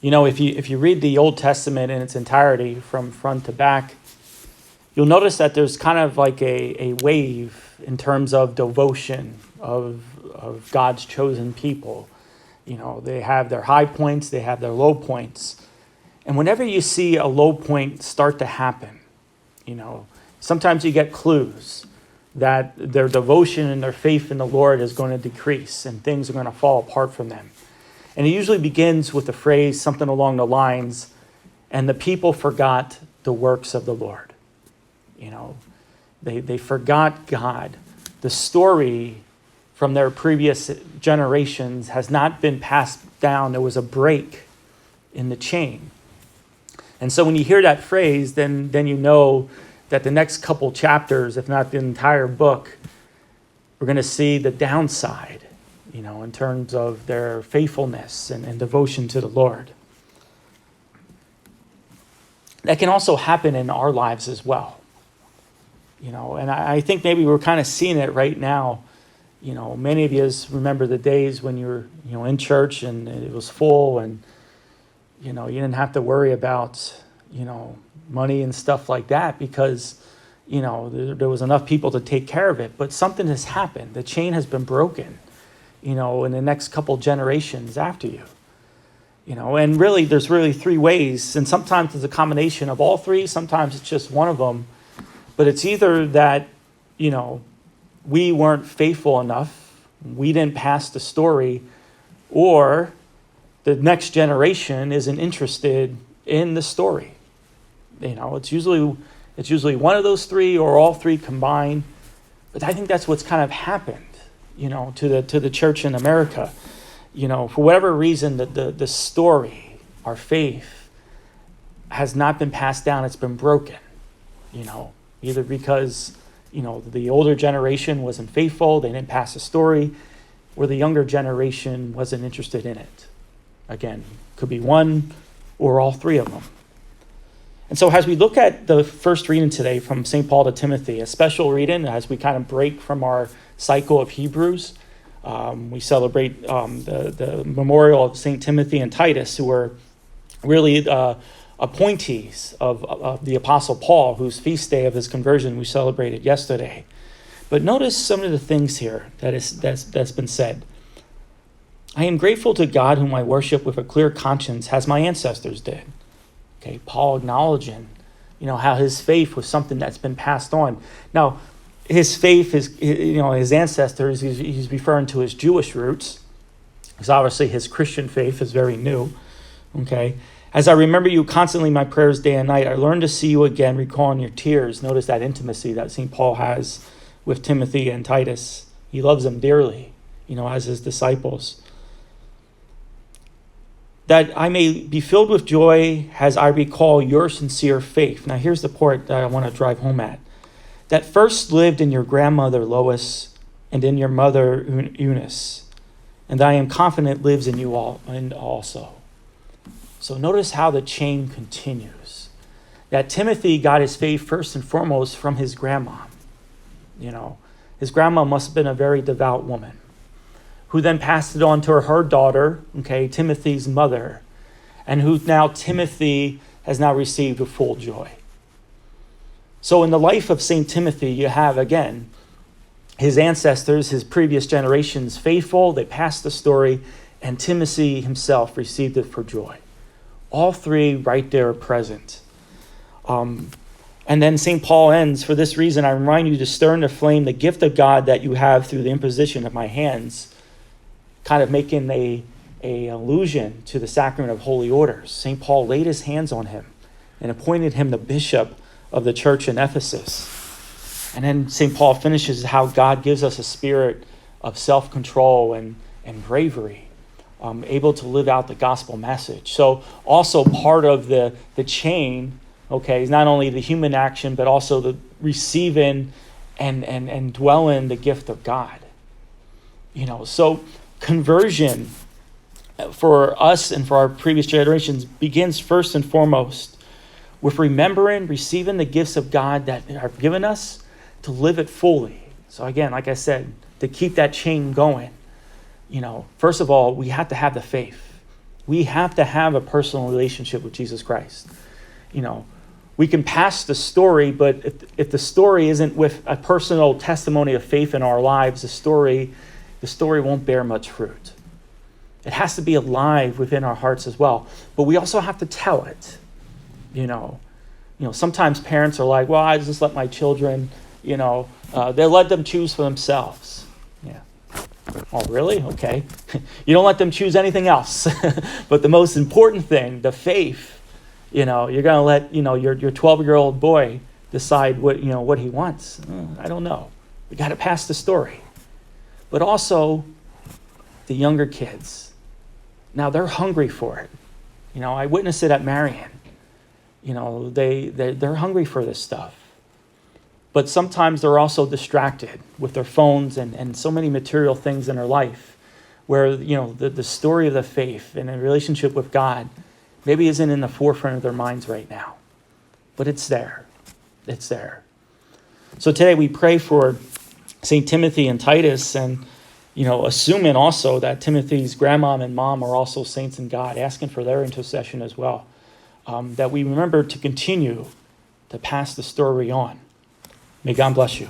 You know, if you read the Old Testament in its entirety from front to back, you'll notice that there's kind of like a wave in terms of devotion of God's chosen people. You know, they have their high points, they have their low points. And whenever you see a low point start to happen, you know, sometimes you get clues that their devotion and their faith in the Lord is going to decrease and things are going to fall apart from them. And it usually begins with the phrase, something along the lines, and the people forgot the works of the Lord. You know, they forgot God. The story from their previous generations has not been passed down. There was a break in the chain. And so when you hear that phrase, then you know that the next couple chapters, if not the entire book, we're going to see the downside, you know, in terms of their faithfulness and devotion to the Lord. That can also happen in our lives as well. You know, and I think maybe we're kind of seeing it right now. You know, many of you remember the days when you were, you know, in church and it was full and, you know, you didn't have to worry about, you know, money and stuff like that because, you know, there was enough people to take care of it. But something has happened. The chain has been broken, you know, in the next couple generations after you. You know, and really, there's really three ways. And sometimes it's a combination of all three. Sometimes it's just one of them. But it's either that, you know, we weren't faithful enough, we didn't pass the story, or the next generation isn't interested in the story. You know, it's usually one of those three or all three combined. But I think that's what's kind of happened, you know, to the church in America. You know, for whatever reason, the story, our faith, has not been passed down. It's been broken, you know, either because, you know, the older generation wasn't faithful, they didn't pass the story, or the younger generation wasn't interested in it. Again, could be one or all three of them. And so as we look at the first reading today from St. Paul to Timothy, a special reading as we kind of break from our cycle of Hebrews, we celebrate the memorial of St. Timothy and Titus, who were really appointees of the Apostle Paul, whose feast day of his conversion we celebrated yesterday. But notice some of the things here that's been said. I am grateful to God whom I worship with a clear conscience, as my ancestors did. Okay, Paul acknowledging, you know, how his faith was something that's been passed on. Now, his faith is, you know, his ancestors, he's referring to his Jewish roots, because obviously his Christian faith is very new. Okay, as I remember you constantly in my prayers day and night, I learned to see you again, recalling your tears. Notice that intimacy that St. Paul has with Timothy and Titus. He loves them dearly, you know, as his disciples. That I may be filled with joy as I recall your sincere faith. Now here's the part that I want to drive home at. That first lived in your grandmother Lois and in your mother Eunice, and I am confident lives in you all and also. So notice how the chain continues. That Timothy got his faith first and foremost from his grandma. You know, his grandma must have been a very devout woman, who then passed it on to her daughter, okay, Timothy's mother, and who now Timothy has now received with full joy. So in the life of St. Timothy, you have, again, his ancestors, his previous generations, faithful, they passed the story, and Timothy himself received it for joy. All three right there present. And then St. Paul ends, for this reason, I remind you to stir into flame the gift of God that you have through the imposition of my hands, kind of making a allusion to the sacrament of holy orders. St. Paul laid his hands on him and appointed him the bishop of the church in Ephesus. And then St. Paul finishes how God gives us a spirit of self-control and bravery, able to live out the gospel message. So also part of the chain, okay, is not only the human action, but also the receiving and dwelling the gift of God. You know, so conversion for us and for our previous generations begins first and foremost with remembering, receiving the gifts of God that are given us to live it fully. So again, like I said, to keep that chain going, you know, first of all, we have to have the faith. We have to have a personal relationship with Jesus Christ. You know, we can pass the story, but if the story isn't with a personal testimony of faith in our lives, the story won't bear much fruit. It has to be alive within our hearts as well. But we also have to tell it. You know, sometimes parents are like, well, I just let my children, they let them choose for themselves. Yeah. Oh, really? Okay. You don't let them choose anything else. But the most important thing, the faith, you're going to let, your 12-year-old boy decide what he wants. I don't know. We got to pass the story. But also the younger kids. Now they're hungry for it. I witnessed it at Marion. They're hungry for this stuff. But sometimes they're also distracted with their phones and so many material things in their life where, the story of the faith and a relationship with God maybe isn't in the forefront of their minds right now. But it's there. It's there. So today we pray for St. Timothy and Titus, and, assuming also that Timothy's grandmom and mom are also saints in God, asking for their intercession as well. That we remember to continue to pass the story on. May God bless you.